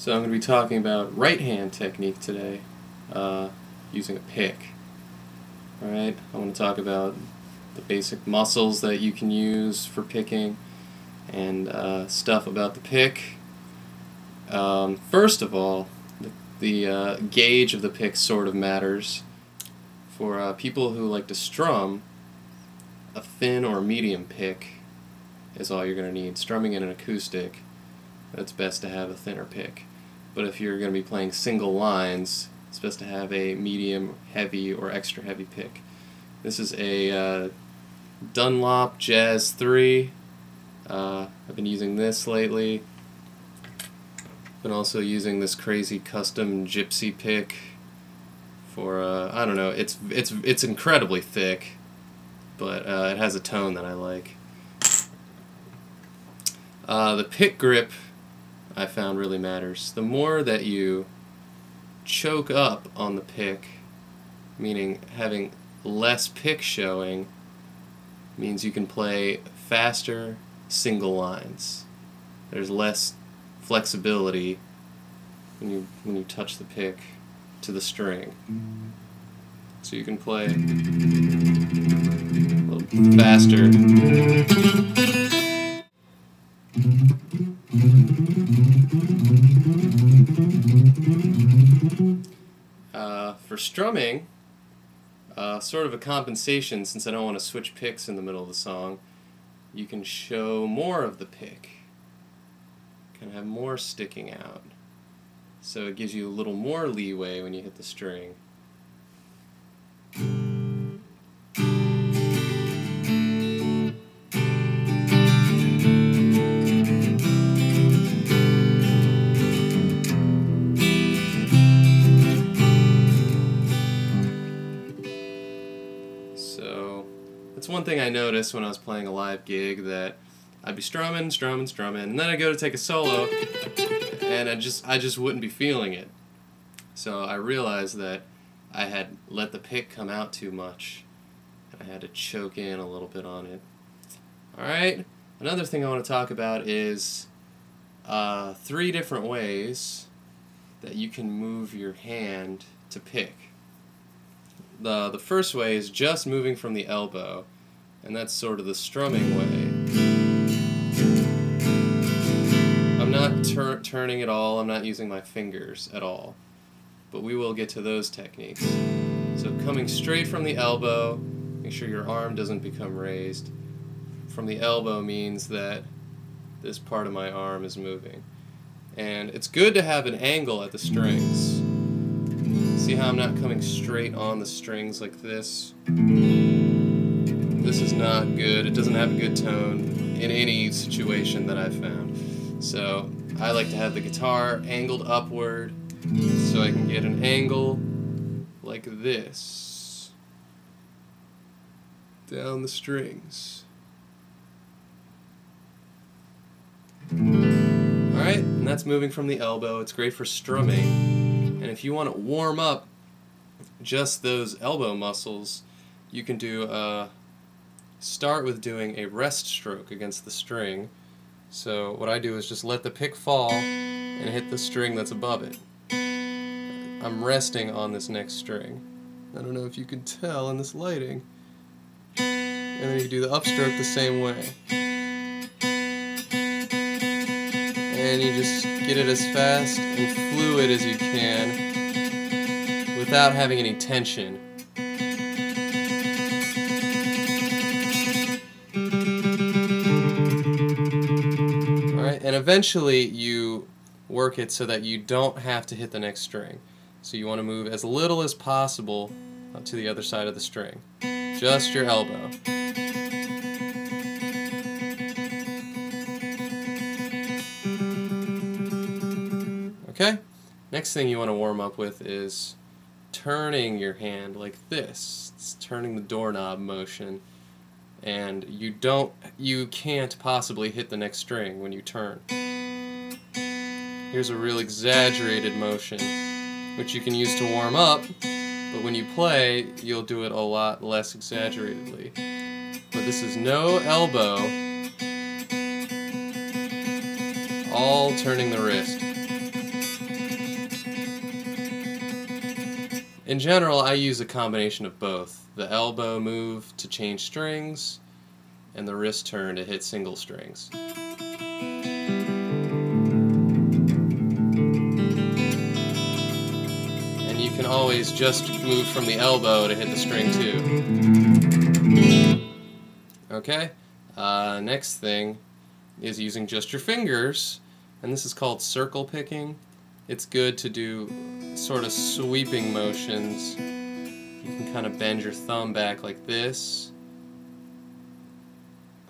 So I'm going to be talking about right hand technique today, using a pick. Alright, I want to talk about the basic muscles that you can use for picking and stuff about the pick. First of all, the gauge of the pick sort of matters. For people who like to strum, a thin or medium pick is all you're going to need. Strumming in an acoustic, it's best to have a thinner pick. But if you're going to be playing single lines, it's best to have a medium, heavy, or extra heavy pick. This is a Dunlop Jazz 3. I've been using this lately. Been also using this crazy custom gypsy pick for I don't know. It's incredibly thick, but it has a tone that I like. The pick grip I found really matters. The more that you choke up on the pick, meaning having less pick showing, means you can play faster single lines. There's less flexibility when you touch the pick to the string. So you can play a little faster. For strumming, sort of a compensation, since I don't want to switch picks in the middle of the song, you can show more of the pick. You can have more sticking out. So it gives you a little more leeway when you hit the string. So that's one thing I noticed when I was playing a live gig, that I'd be strumming, and then I'd go to take a solo, and I just wouldn't be feeling it. So I realized that I had let the pick come out too much, and I had to choke in a little bit on it. Alright, another thing I want to talk about is 3 different ways that you can move your hand to pick. The first way is just moving from the elbow, and that's sort of the strumming way. I'm not turning at all, I'm not using my fingers at all, but we will get to those techniques. So coming straight from the elbow, make sure your arm doesn't become raised. From the elbow means that this part of my arm is moving. And it's good to have an angle at the strings. See how I'm not coming straight on the strings like this? This is not good. It doesn't have a good tone in any situation that I've found. So I like to have the guitar angled upward so I can get an angle like this down the strings. Alright, and that's moving from the elbow. It's great for strumming. And if you want to warm up just those elbow muscles, you can do start with doing a rest stroke against the string. So what I do is just let the pick fall and hit the string that's above it. I'm resting on this next string. I don't know if you can tell in this lighting. And then you do the upstroke the same way. And you just get it as fast and fluid as you can without having any tension. Alright, and eventually you work it so that you don't have to hit the next string. So you want to move as little as possible to the other side of the string. Just your elbow. Okay? Next thing you want to warm up with is turning your hand like this. It's turning the doorknob motion. And you can't possibly hit the next string when you turn. Here's a real exaggerated motion, which you can use to warm up, but when you play, you'll do it a lot less exaggeratedly. But this is no elbow, all turning the wrist. In general, I use a combination of both. The elbow move to change strings, and the wrist turn to hit single strings. And you can always just move from the elbow to hit the string too. Okay? Next thing is using just your fingers, and this is called circle picking. It's good to do sort of sweeping motions. You can kind of bend your thumb back like this.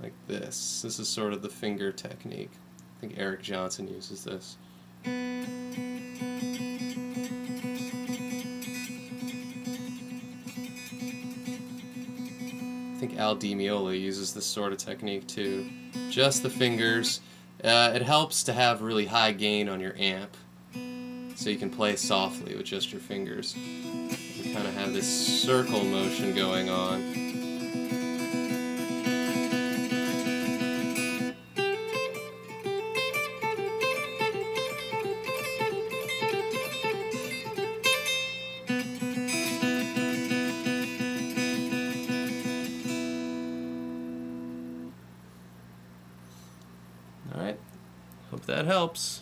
Like this. This is sort of the finger technique. I think Eric Johnson uses this. I think Al Di Meola uses this sort of technique too. Just the fingers. It helps to have really high gain on your amp, so you can play softly with just your fingers. You kind of have this circle motion going on. Alright, hope that helps.